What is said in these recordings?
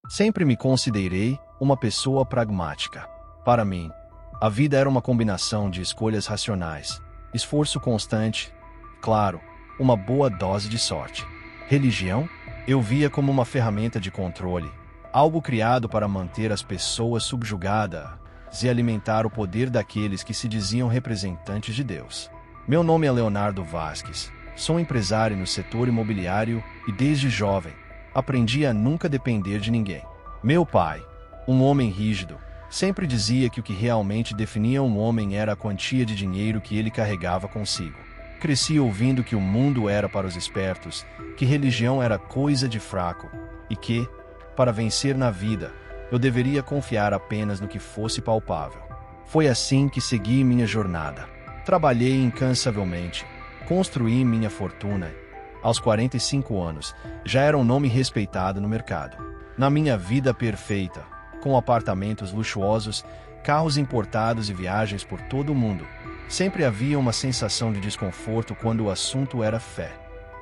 Sempre me considerei uma pessoa pragmática. Para mim, a vida era uma combinação de escolhas racionais, esforço constante, claro, uma boa dose de sorte. Religião? Eu via como uma ferramenta de controle, algo criado para manter as pessoas subjugadas e alimentar o poder daqueles que se diziam representantes de Deus. Meu nome é Leonardo Vasques, sou empresário no setor imobiliário e desde jovem aprendi a nunca depender de ninguém. Meu pai, um homem rígido, sempre dizia que o que realmente definia um homem era a quantia de dinheiro que ele carregava consigo. Cresci ouvindo que o mundo era para os espertos, que religião era coisa de fraco e que, para vencer na vida, eu deveria confiar apenas no que fosse palpável. Foi assim que segui minha jornada. Trabalhei incansavelmente, construí minha fortuna. Aos 45 anos, já era um nome respeitado no mercado. Na minha vida perfeita, com apartamentos luxuosos, carros importados e viagens por todo o mundo, sempre havia uma sensação de desconforto quando o assunto era fé,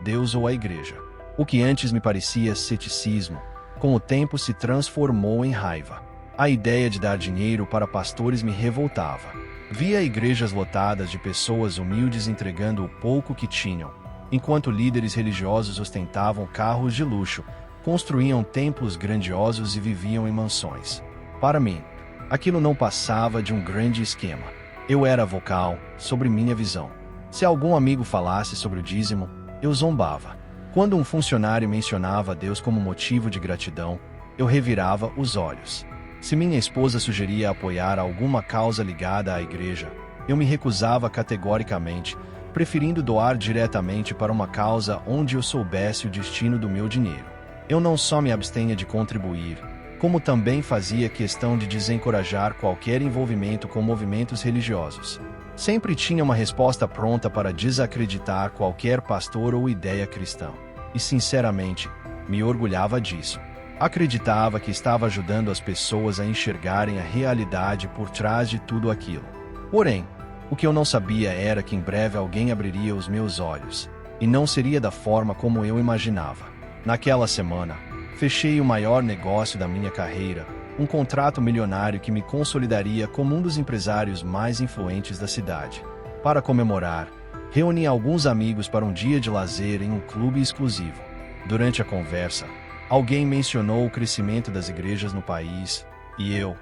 Deus ou a igreja. O que antes me parecia ceticismo, com o tempo se transformou em raiva. A ideia de dar dinheiro para pastores me revoltava. Via igrejas lotadas de pessoas humildes entregando o pouco que tinham, enquanto líderes religiosos ostentavam carros de luxo, construíam templos grandiosos e viviam em mansões. Para mim, aquilo não passava de um grande esquema. Eu era vocal sobre minha visão. Se algum amigo falasse sobre o dízimo, eu zombava. Quando um funcionário mencionava Deus como motivo de gratidão, eu revirava os olhos. Se minha esposa sugeria apoiar alguma causa ligada à igreja, eu me recusava categoricamente, preferindo doar diretamente para uma causa onde eu soubesse o destino do meu dinheiro. Eu não só me abstenha de contribuir, como também fazia questão de desencorajar qualquer envolvimento com movimentos religiosos. Sempre tinha uma resposta pronta para desacreditar qualquer pastor ou ideia cristã. E sinceramente, me orgulhava disso. Acreditava que estava ajudando as pessoas a enxergarem a realidade por trás de tudo aquilo. Porém, o que eu não sabia era que em breve alguém abriria os meus olhos, e não seria da forma como eu imaginava. Naquela semana, fechei o maior negócio da minha carreira, um contrato milionário que me consolidaria como um dos empresários mais influentes da cidade. Para comemorar, reuni alguns amigos para um dia de lazer em um clube exclusivo. Durante a conversa, alguém mencionou o crescimento das igrejas no país, e eu,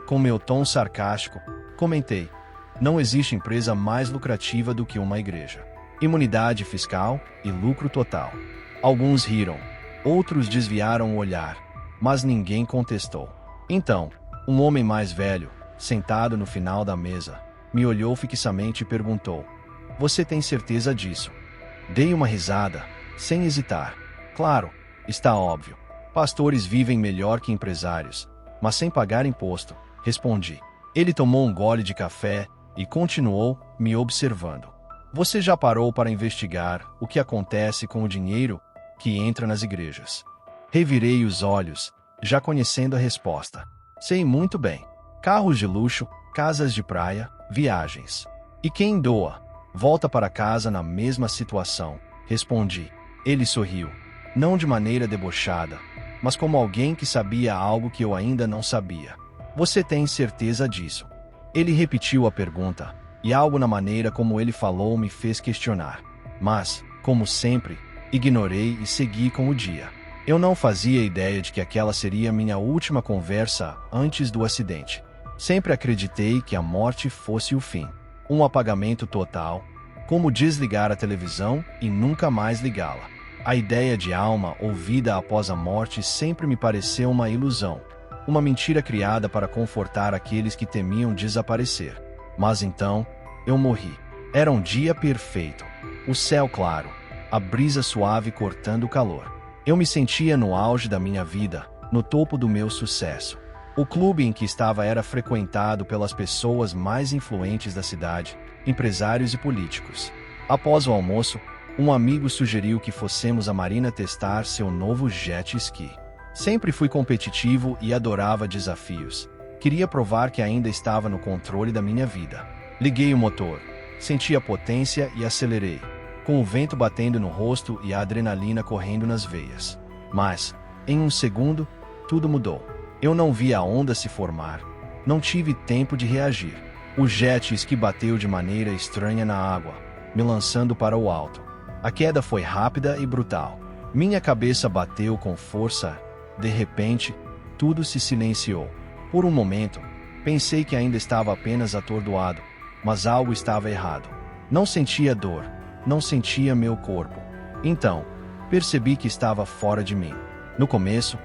com meu tom sarcástico, comentei: não existe empresa mais lucrativa do que uma igreja. Imunidade fiscal e lucro total. Alguns riram, outros desviaram o olhar, mas ninguém contestou. Então, um homem mais velho, sentado no final da mesa, me olhou fixamente e perguntou: você tem certeza disso? Dei uma risada, sem hesitar. Claro, está óbvio. Pastores vivem melhor que empresários, mas sem pagar imposto, respondi. Ele tomou um gole de café e continuou, me observando. Você já parou para investigar o que acontece com o dinheiro que entra nas igrejas? Revirei os olhos, já conhecendo a resposta. Sei muito bem. Carros de luxo, casas de praia, viagens. E quem doa, volta para casa na mesma situação, respondi. Ele sorriu, não de maneira debochada, mas como alguém que sabia algo que eu ainda não sabia. Você tem certeza disso? Ele repetiu a pergunta, e algo na maneira como ele falou me fez questionar. Mas, como sempre, ignorei e segui com o dia. Eu não fazia ideia de que aquela seria minha última conversa antes do acidente. Sempre acreditei que a morte fosse o fim. Um apagamento total, como desligar a televisão e nunca mais ligá-la. A ideia de alma ou vida após a morte sempre me pareceu uma ilusão. Uma mentira criada para confortar aqueles que temiam desaparecer. Mas então, eu morri. Era um dia perfeito. O céu claro, a brisa suave cortando o calor. Eu me sentia no auge da minha vida, no topo do meu sucesso. O clube em que estava era frequentado pelas pessoas mais influentes da cidade, empresários e políticos. Após o almoço, um amigo sugeriu que fossemos à marina testar seu novo jet ski. Sempre fui competitivo e adorava desafios. Queria provar que ainda estava no controle da minha vida. Liguei o motor, senti a potência e acelerei, com o vento batendo no rosto e a adrenalina correndo nas veias. Mas, em um segundo, tudo mudou. Eu não vi a onda se formar. Não tive tempo de reagir. O jet ski bateu de maneira estranha na água, me lançando para o alto. A queda foi rápida e brutal. Minha cabeça bateu com força. De repente, tudo se silenciou. Por um momento, pensei que ainda estava apenas atordoado, mas algo estava errado. Não sentia dor, não sentia meu corpo. Então, percebi que estava fora de mim. No começo,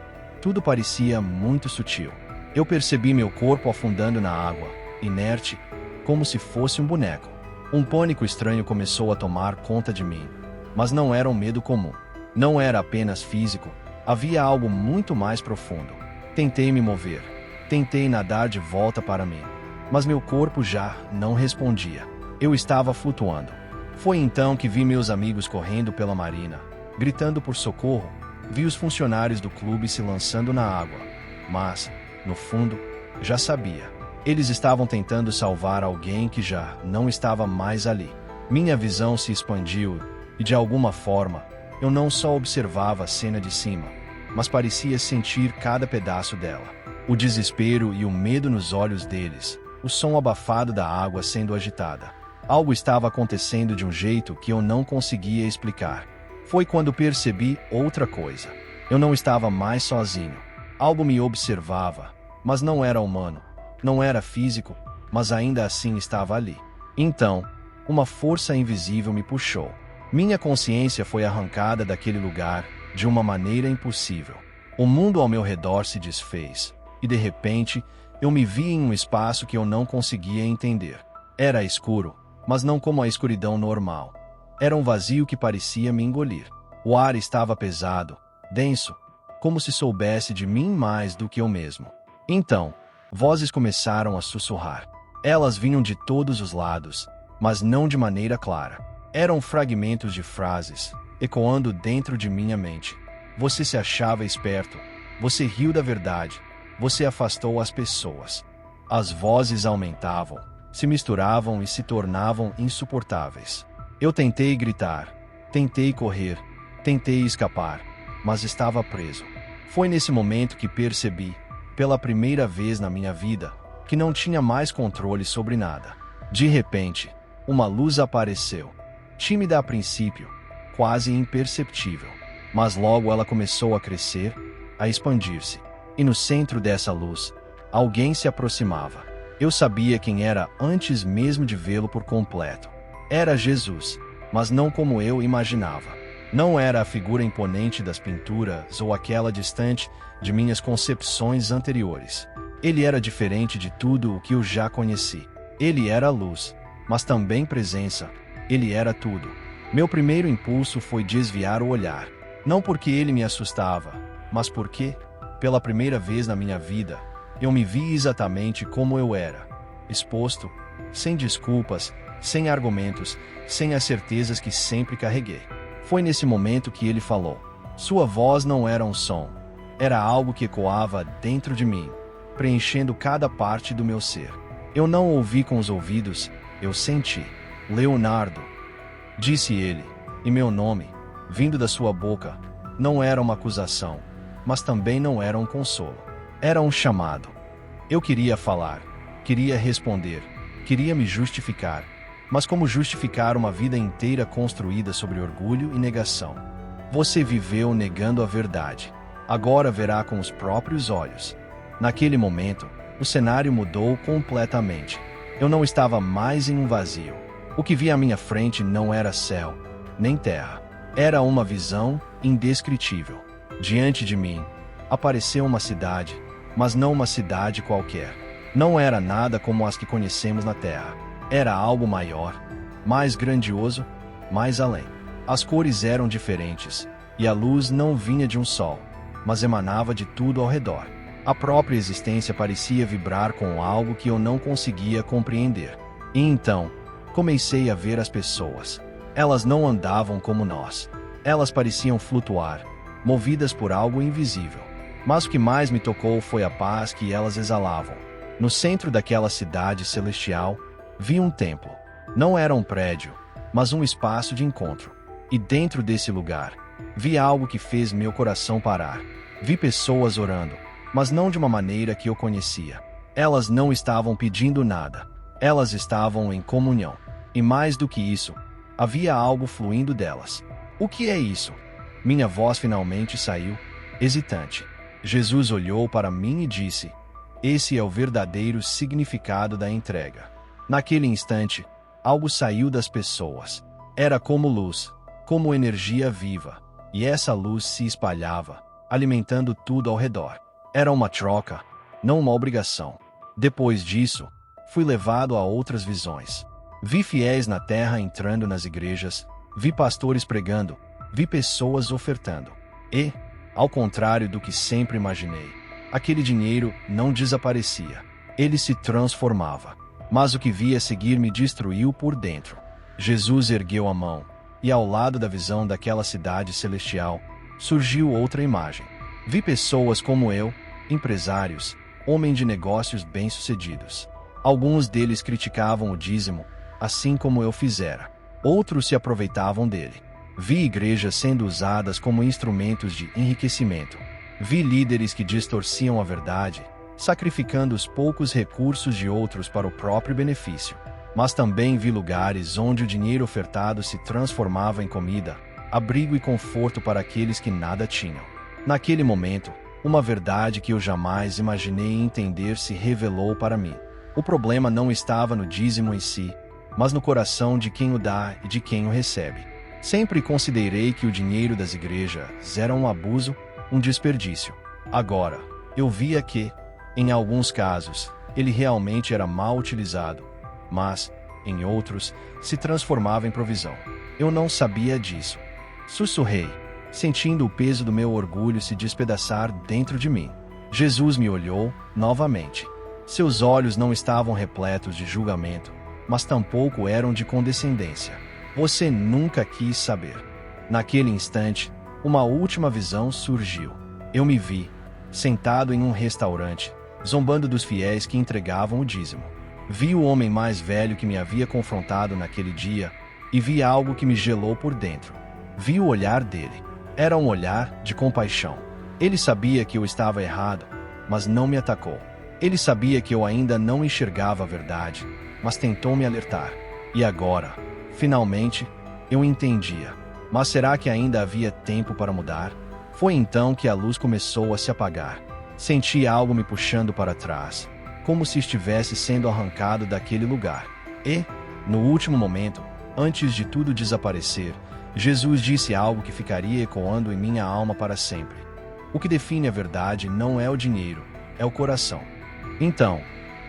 tudo parecia muito sutil. Eu percebi meu corpo afundando na água, inerte, como se fosse um boneco. Um pânico estranho começou a tomar conta de mim. Mas não era um medo comum. Não era apenas físico, havia algo muito mais profundo. Tentei me mover. Tentei nadar de volta para mim. Mas meu corpo já não respondia. Eu estava flutuando. Foi então que vi meus amigos correndo pela marina, gritando por socorro. Vi os funcionários do clube se lançando na água. Mas, no fundo, já sabia. Eles estavam tentando salvar alguém que já não estava mais ali. Minha visão se expandiu e, de alguma forma, eu não só observava a cena de cima, mas parecia sentir cada pedaço dela. O desespero e o medo nos olhos deles, o som abafado da água sendo agitada. Algo estava acontecendo de um jeito que eu não conseguia explicar. Foi quando percebi outra coisa. Eu não estava mais sozinho. Algo me observava, mas não era humano. Não era físico, mas ainda assim estava ali. Então, uma força invisível me puxou. Minha consciência foi arrancada daquele lugar de uma maneira impossível. O mundo ao meu redor se desfez, e de repente, eu me vi em um espaço que eu não conseguia entender. Era escuro, mas não como a escuridão normal. Era um vazio que parecia me engolir. O ar estava pesado, denso, como se soubesse de mim mais do que eu mesmo. Então, vozes começaram a sussurrar. Elas vinham de todos os lados, mas não de maneira clara. Eram fragmentos de frases, ecoando dentro de minha mente. Você se achava esperto. Você riu da verdade. Você afastou as pessoas. As vozes aumentavam, se misturavam e se tornavam insuportáveis. Eu tentei gritar, tentei correr, tentei escapar, mas estava preso. Foi nesse momento que percebi, pela primeira vez na minha vida, que não tinha mais controle sobre nada. De repente, uma luz apareceu. Tímida a princípio, quase imperceptível. Mas logo ela começou a crescer, a expandir-se. E no centro dessa luz, alguém se aproximava. Eu sabia quem era antes mesmo de vê-lo por completo. Era Jesus, mas não como eu imaginava. Não era a figura imponente das pinturas ou aquela distante de minhas concepções anteriores. Ele era diferente de tudo o que eu já conheci. Ele era luz, mas também presença. Ele era tudo. Meu primeiro impulso foi desviar o olhar. Não porque ele me assustava, mas porque, pela primeira vez na minha vida, eu me vi exatamente como eu era. Exposto, sem desculpas, sem argumentos, sem as certezas que sempre carreguei. Foi nesse momento que ele falou. Sua voz não era um som. Era algo que ecoava dentro de mim, preenchendo cada parte do meu ser. Eu não ouvi com os ouvidos, eu senti. Leonardo, disse ele, e meu nome, vindo da sua boca, não era uma acusação, mas também não era um consolo. Era um chamado. Eu queria falar, queria responder, queria me justificar, mas como justificar uma vida inteira construída sobre orgulho e negação? Você viveu negando a verdade. Agora verá com os próprios olhos. Naquele momento, o cenário mudou completamente. Eu não estava mais em um vazio. O que via à minha frente não era céu, nem terra. Era uma visão indescritível. Diante de mim, apareceu uma cidade, mas não uma cidade qualquer. Não era nada como as que conhecemos na Terra. Era algo maior, mais grandioso, mais além. As cores eram diferentes, e a luz não vinha de um sol, mas emanava de tudo ao redor. A própria existência parecia vibrar com algo que eu não conseguia compreender. E então, comecei a ver as pessoas. Elas não andavam como nós. Elas pareciam flutuar, movidas por algo invisível. Mas o que mais me tocou foi a paz que elas exalavam. No centro daquela cidade celestial, vi um templo. Não era um prédio, mas um espaço de encontro. E dentro desse lugar, vi algo que fez meu coração parar. Vi pessoas orando, mas não de uma maneira que eu conhecia. Elas não estavam pedindo nada. Elas estavam em comunhão. E mais do que isso, havia algo fluindo delas. O que é isso? Minha voz finalmente saiu, hesitante. Jesus olhou para mim e disse: esse é o verdadeiro significado da entrega. Naquele instante, algo saiu das pessoas. Era como luz, como energia viva, e essa luz se espalhava, alimentando tudo ao redor. Era uma troca, não uma obrigação. Depois disso, fui levado a outras visões. Vi fiéis na terra entrando nas igrejas, vi pastores pregando, vi pessoas ofertando. E, ao contrário do que sempre imaginei, aquele dinheiro não desaparecia. Ele se transformava. Mas o que vi a seguir me destruiu por dentro. Jesus ergueu a mão, e ao lado da visão daquela cidade celestial, surgiu outra imagem. Vi pessoas como eu, empresários, homens de negócios bem-sucedidos. Alguns deles criticavam o dízimo, assim como eu fizera. Outros se aproveitavam dele. Vi igrejas sendo usadas como instrumentos de enriquecimento. Vi líderes que distorciam a verdade, sacrificando os poucos recursos de outros para o próprio benefício. Mas também vi lugares onde o dinheiro ofertado se transformava em comida, abrigo e conforto para aqueles que nada tinham. Naquele momento, uma verdade que eu jamais imaginei entender se revelou para mim. O problema não estava no dízimo em si, mas no coração de quem o dá e de quem o recebe. Sempre considerei que o dinheiro das igrejas era um abuso, um desperdício. Agora, eu via que, em alguns casos, ele realmente era mal utilizado, mas, em outros, se transformava em provisão. Eu não sabia disso. Sussurrei, sentindo o peso do meu orgulho se despedaçar dentro de mim. Jesus me olhou, novamente. Seus olhos não estavam repletos de julgamento, mas tampouco eram de condescendência. Você nunca quis saber. Naquele instante, uma última visão surgiu. Eu me vi, sentado em um restaurante, zombando dos fiéis que entregavam o dízimo. Vi o homem mais velho que me havia confrontado naquele dia, e vi algo que me gelou por dentro. Vi o olhar dele. Era um olhar de compaixão. Ele sabia que eu estava errado, mas não me atacou. Ele sabia que eu ainda não enxergava a verdade, mas tentou me alertar. E agora, finalmente, eu entendia. Mas será que ainda havia tempo para mudar? Foi então que a luz começou a se apagar. Senti algo me puxando para trás, como se estivesse sendo arrancado daquele lugar. E, no último momento, antes de tudo desaparecer, Jesus disse algo que ficaria ecoando em minha alma para sempre. O que define a verdade não é o dinheiro, é o coração. Então,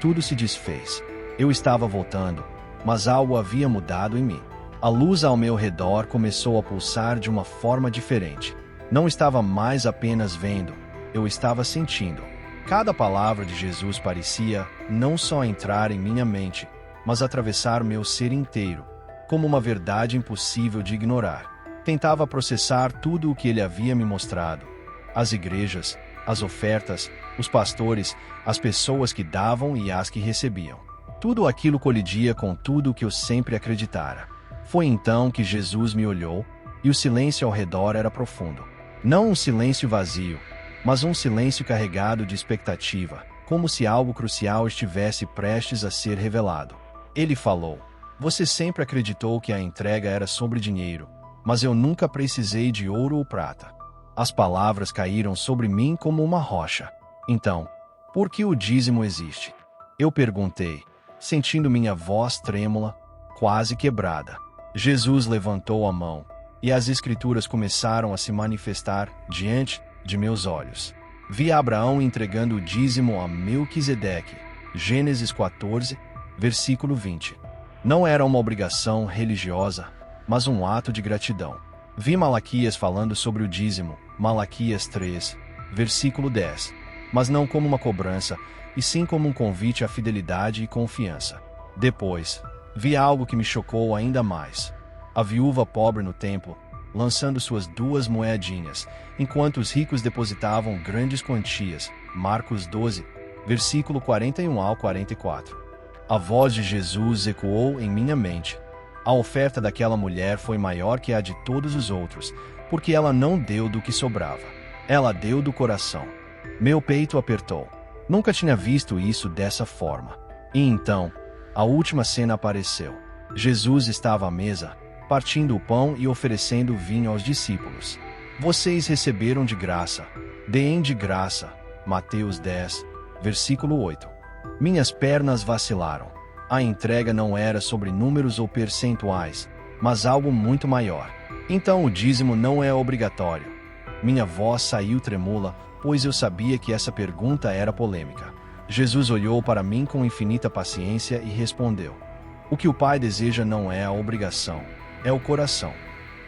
tudo se desfez. Eu estava voltando, mas algo havia mudado em mim. A luz ao meu redor começou a pulsar de uma forma diferente. Não estava mais apenas vendo, eu estava sentindo. Cada palavra de Jesus parecia não só entrar em minha mente, mas atravessar meu ser inteiro, como uma verdade impossível de ignorar. Tentava processar tudo o que ele havia me mostrado. As igrejas, as ofertas, os pastores, as pessoas que davam e as que recebiam. Tudo aquilo colidia com tudo o que eu sempre acreditara. Foi então que Jesus me olhou, e o silêncio ao redor era profundo. Não um silêncio vazio, mas um silêncio carregado de expectativa, como se algo crucial estivesse prestes a ser revelado. Ele falou: "Você sempre acreditou que a entrega era sobre dinheiro, mas eu nunca precisei de ouro ou prata." As palavras caíram sobre mim como uma rocha. Então, por que o dízimo existe? Eu perguntei, sentindo minha voz trêmula, quase quebrada. Jesus levantou a mão, e as escrituras começaram a se manifestar diante de meus olhos. Vi Abraão entregando o dízimo a Melquisedeque, Gênesis 14, versículo 20. Não era uma obrigação religiosa, mas um ato de gratidão. Vi Malaquias falando sobre o dízimo, Malaquias 3, versículo 10, mas não como uma cobrança, e sim como um convite à fidelidade e confiança. Depois, vi algo que me chocou ainda mais. A viúva pobre no templo, lançando suas 2 moedinhas, enquanto os ricos depositavam grandes quantias. Marcos 12, versículo 41 ao 44. A voz de Jesus ecoou em minha mente. A oferta daquela mulher foi maior que a de todos os outros, porque ela não deu do que sobrava. Ela deu do coração. Meu peito apertou. Nunca tinha visto isso dessa forma. E então, a última cena apareceu. Jesus estava à mesa, partindo o pão e oferecendo vinho aos discípulos. Vocês receberam de graça, deem de graça. Mateus 10, versículo 8. Minhas pernas vacilaram. A entrega não era sobre números ou percentuais, mas algo muito maior. Então o dízimo não é obrigatório. Minha voz saiu tremula, pois eu sabia que essa pergunta era polêmica. Jesus olhou para mim com infinita paciência e respondeu: o que o Pai deseja não é a obrigação, é o coração.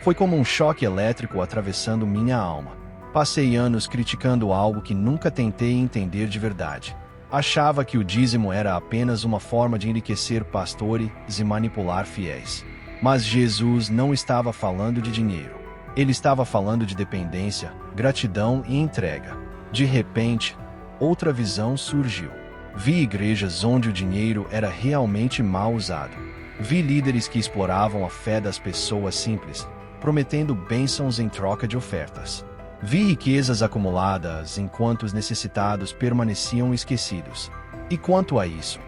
Foi como um choque elétrico atravessando minha alma. Passei anos criticando algo que nunca tentei entender de verdade. Achava que o dízimo era apenas uma forma de enriquecer pastores e manipular fiéis. Mas Jesus não estava falando de dinheiro. Ele estava falando de dependência, gratidão e entrega. De repente, outra visão surgiu. Vi igrejas onde o dinheiro era realmente mal usado. Vi líderes que exploravam a fé das pessoas simples, prometendo bênçãos em troca de ofertas. Vi riquezas acumuladas enquanto os necessitados permaneciam esquecidos. E quanto a isso?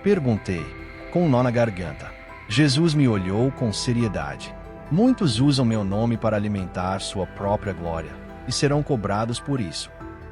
Perguntei, com um nó na garganta. Jesus me olhou com seriedade. Muitos usam meu nome para alimentar sua própria glória, e serão cobrados por isso.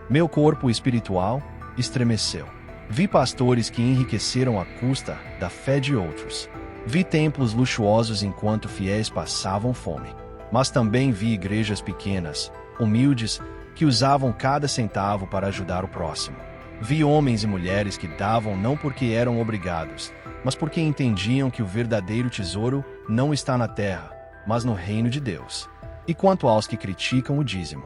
Meu corpo espiritual estremeceu. Vi pastores que enriqueceram à custa da fé de outros. Vi templos luxuosos enquanto fiéis passavam fome. Mas também vi igrejas pequenas, humildes, que usavam cada centavo para ajudar o próximo. Vi homens e mulheres que davam não porque eram obrigados, mas porque entendiam que o verdadeiro tesouro não está na terra, mas no reino de Deus. E quanto aos que criticam o dízimo?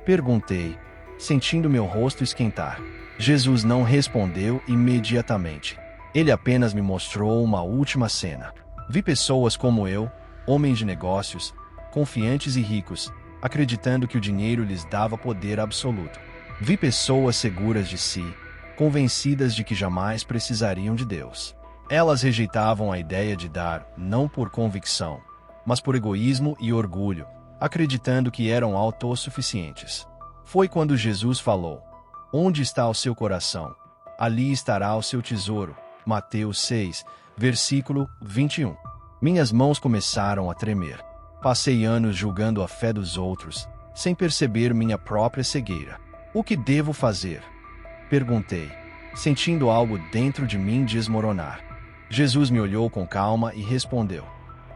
Perguntei, sentindo meu rosto esquentar. Jesus não respondeu imediatamente. Ele apenas me mostrou uma última cena. Vi pessoas como eu, homens de negócios, confiantes e ricos, acreditando que o dinheiro lhes dava poder absoluto. Vi pessoas seguras de si, convencidas de que jamais precisariam de Deus. Elas rejeitavam a ideia de dar, não por convicção, mas por egoísmo e orgulho, acreditando que eram autossuficientes. Foi quando Jesus falou: onde está o seu coração? Ali estará o seu tesouro. Mateus 6, versículo 21. Minhas mãos começaram a tremer. Passei anos julgando a fé dos outros, sem perceber minha própria cegueira. O que devo fazer? Perguntei, sentindo algo dentro de mim desmoronar. Jesus me olhou com calma e respondeu: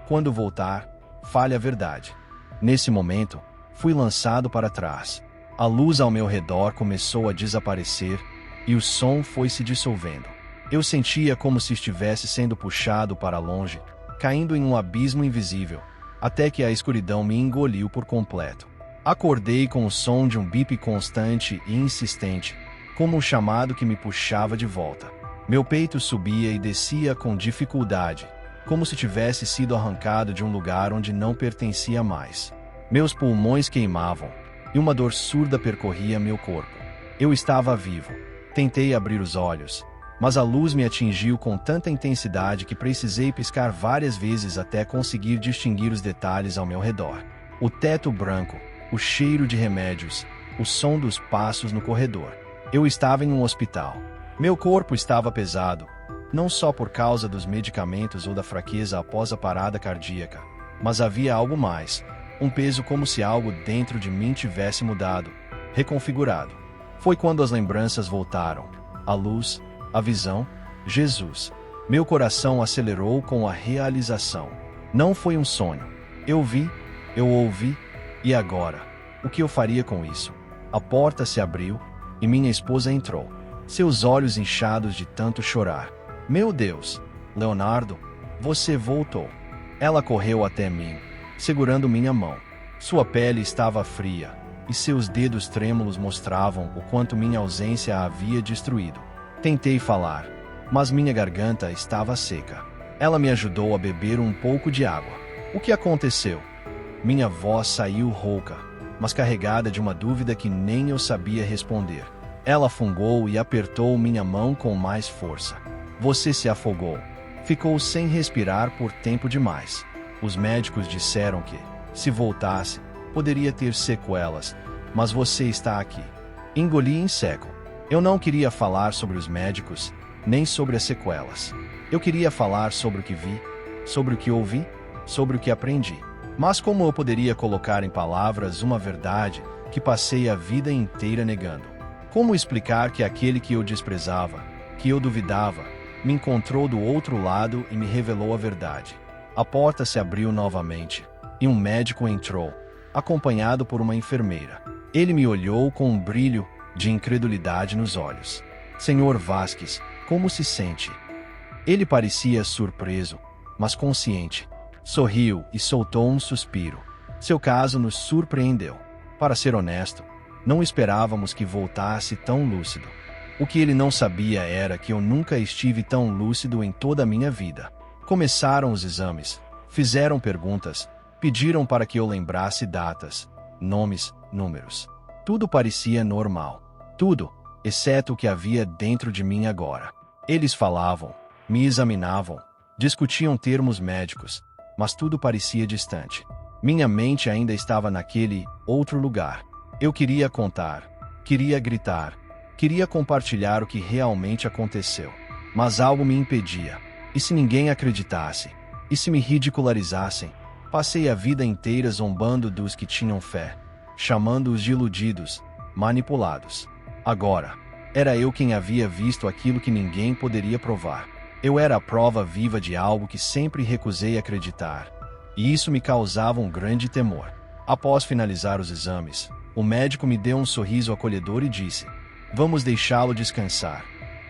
quando voltar, fale a verdade. Nesse momento, fui lançado para trás. A luz ao meu redor começou a desaparecer e o som foi se dissolvendo. Eu sentia como se estivesse sendo puxado para longe, caindo em um abismo invisível, até que a escuridão me engoliu por completo. Acordei com o som de um bip constante e insistente, como um chamado que me puxava de volta. Meu peito subia e descia com dificuldade, como se tivesse sido arrancado de um lugar onde não pertencia mais. Meus pulmões queimavam, e uma dor surda percorria meu corpo. Eu estava vivo. Tentei abrir os olhos, mas a luz me atingiu com tanta intensidade que precisei piscar várias vezes até conseguir distinguir os detalhes ao meu redor. O teto branco, o cheiro de remédios, o som dos passos no corredor. Eu estava em um hospital. Meu corpo estava pesado, não só por causa dos medicamentos ou da fraqueza após a parada cardíaca, mas havia algo mais, um peso como se algo dentro de mim tivesse mudado, reconfigurado. Foi quando as lembranças voltaram, a luz, a visão, Jesus. Meu coração acelerou com a realização. Não foi um sonho. Eu vi, eu ouvi, e agora? O que eu faria com isso? A porta se abriu, e minha esposa entrou. Seus olhos inchados de tanto chorar. Meu Deus, Leonardo, você voltou. Ela correu até mim, segurando minha mão. Sua pele estava fria, e seus dedos trêmulos mostravam o quanto minha ausência a havia destruído. Tentei falar, mas minha garganta estava seca. Ela me ajudou a beber um pouco de água. O que aconteceu? Minha voz saiu rouca, mas carregada de uma dúvida que nem eu sabia responder. Ela fungou e apertou minha mão com mais força. Você se afogou. Ficou sem respirar por tempo demais. Os médicos disseram que, se voltasse, poderia ter sequelas, mas você está aqui. Engoli em seco. Eu não queria falar sobre os médicos, nem sobre as sequelas. Eu queria falar sobre o que vi, sobre o que ouvi, sobre o que aprendi. Mas como eu poderia colocar em palavras uma verdade que passei a vida inteira negando? Como explicar que aquele que eu desprezava, que eu duvidava, me encontrou do outro lado e me revelou a verdade? A porta se abriu novamente, e um médico entrou, acompanhado por uma enfermeira. Ele me olhou com um brilho de incredulidade nos olhos. Senhor Vasquez, como se sente? Ele parecia surpreso, mas consciente. Sorriu e soltou um suspiro. Seu caso nos surpreendeu. Para ser honesto, não esperávamos que voltasse tão lúcido. O que ele não sabia era que eu nunca estive tão lúcido em toda a minha vida. Começaram os exames, fizeram perguntas, pediram para que eu lembrasse datas, nomes, números. Tudo parecia normal. Tudo, exceto o que havia dentro de mim agora. Eles falavam, me examinavam, discutiam termos médicos, mas tudo parecia distante. Minha mente ainda estava naquele outro lugar. Eu queria contar, queria gritar, queria compartilhar o que realmente aconteceu. Mas algo me impedia. E se ninguém acreditasse? E se me ridicularizassem? Passei a vida inteira zombando dos que tinham fé, chamando-os de iludidos, manipulados. Agora, era eu quem havia visto aquilo que ninguém poderia provar. Eu era a prova viva de algo que sempre recusei acreditar. E isso me causava um grande temor. Após finalizar os exames, o médico me deu um sorriso acolhedor e disse: "Vamos deixá-lo descansar.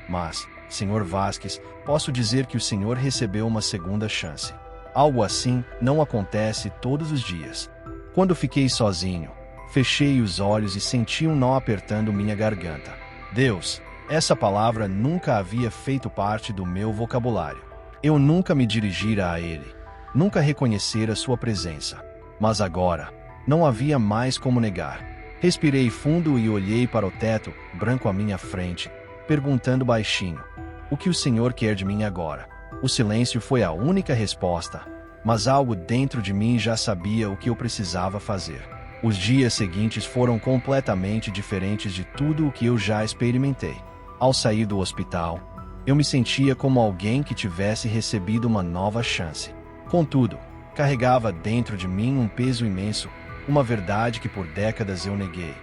Mas, Sr. Vasquez, posso dizer que o senhor recebeu uma segunda chance. Algo assim não acontece todos os dias." Quando fiquei sozinho, fechei os olhos e senti um nó apertando minha garganta. Deus, essa palavra nunca havia feito parte do meu vocabulário. Eu nunca me dirigira a Ele, nunca reconhecera sua presença. Mas agora, não havia mais como negar. Respirei fundo e olhei para o teto, branco à minha frente, perguntando baixinho: "O que o Senhor quer de mim agora?" O silêncio foi a única resposta, mas algo dentro de mim já sabia o que eu precisava fazer. Os dias seguintes foram completamente diferentes de tudo o que eu já experimentei. Ao sair do hospital, eu me sentia como alguém que tivesse recebido uma nova chance. Contudo, carregava dentro de mim um peso imenso, uma verdade que por décadas eu neguei,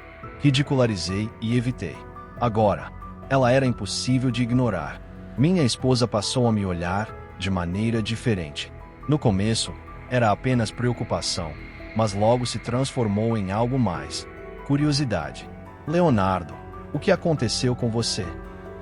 ridicularizei e evitei. Agora, ela era impossível de ignorar. Minha esposa passou a me olhar de maneira diferente. No começo, era apenas preocupação, mas logo se transformou em algo mais: curiosidade. "Leonardo, o que aconteceu com você?"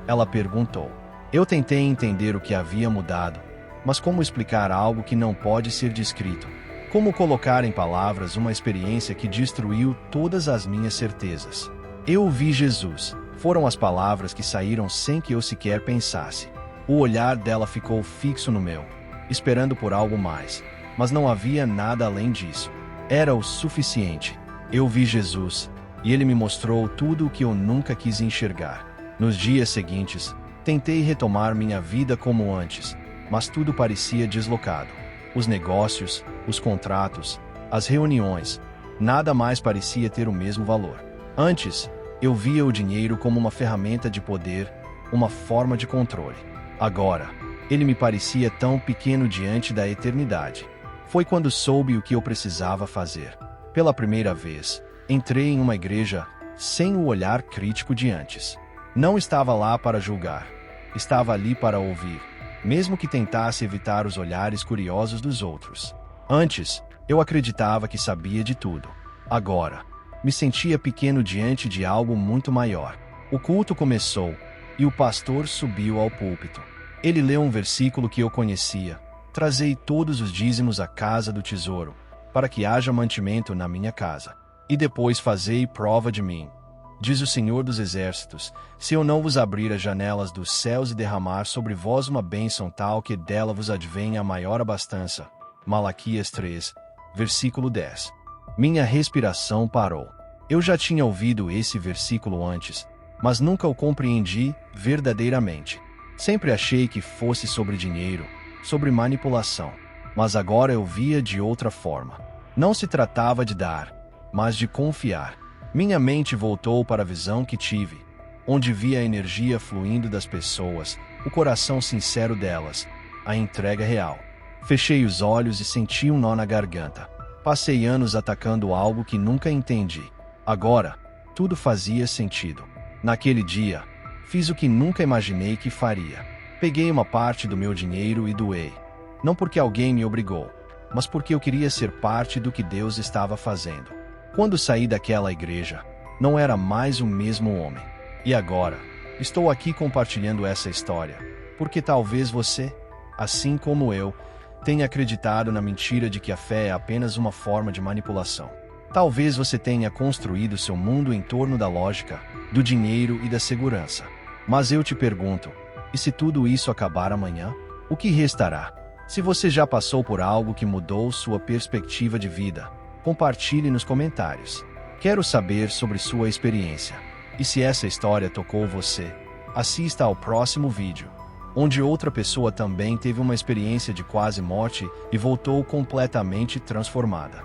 ela perguntou. Eu tentei entender o que havia mudado, mas como explicar algo que não pode ser descrito? Como colocar em palavras uma experiência que destruiu todas as minhas certezas? "Eu vi Jesus", foram as palavras que saíram sem que eu sequer pensasse. O olhar dela ficou fixo no meu, esperando por algo mais, mas não havia nada além disso. Era o suficiente. Eu vi Jesus, e ele me mostrou tudo o que eu nunca quis enxergar. Nos dias seguintes, tentei retomar minha vida como antes, mas tudo parecia deslocado. Os negócios, os contratos, as reuniões, nada mais parecia ter o mesmo valor. Antes, eu via o dinheiro como uma ferramenta de poder, uma forma de controle. Agora, ele me parecia tão pequeno diante da eternidade. Foi quando soube o que eu precisava fazer. Pela primeira vez, entrei em uma igreja sem o olhar crítico de antes. Não estava lá para julgar. Estava ali para ouvir, mesmo que tentasse evitar os olhares curiosos dos outros. Antes, eu acreditava que sabia de tudo. Agora, me sentia pequeno diante de algo muito maior. O culto começou, e o pastor subiu ao púlpito. Ele leu um versículo que eu conhecia: "Trazei todos os dízimos à casa do tesouro, para que haja mantimento na minha casa. E depois fazei prova de mim, diz o Senhor dos Exércitos, se eu não vos abrir as janelas dos céus e derramar sobre vós uma bênção tal que dela vos advenha a maior abastança." Malaquias 3, versículo 10. Minha respiração parou. Eu já tinha ouvido esse versículo antes, mas nunca o compreendi verdadeiramente. Sempre achei que fosse sobre dinheiro, sobre manipulação. Mas agora eu via de outra forma. Não se tratava de dar, mas de confiar. Minha mente voltou para a visão que tive, onde vi a energia fluindo das pessoas, o coração sincero delas, a entrega real. Fechei os olhos e senti um nó na garganta. Passei anos atacando algo que nunca entendi. Agora, tudo fazia sentido. Naquele dia, fiz o que nunca imaginei que faria. Peguei uma parte do meu dinheiro e doei. Não porque alguém me obrigou, mas porque eu queria ser parte do que Deus estava fazendo. Quando saí daquela igreja, não era mais o mesmo homem. E agora, estou aqui compartilhando essa história, porque talvez você, assim como eu, tenha acreditado na mentira de que a fé é apenas uma forma de manipulação. Talvez você tenha construído seu mundo em torno da lógica, do dinheiro e da segurança. Mas eu te pergunto, e se tudo isso acabar amanhã? O que restará? Se você já passou por algo que mudou sua perspectiva de vida, compartilhe nos comentários. Quero saber sobre sua experiência. E se essa história tocou você, assista ao próximo vídeo, onde outra pessoa também teve uma experiência de quase morte e voltou completamente transformada.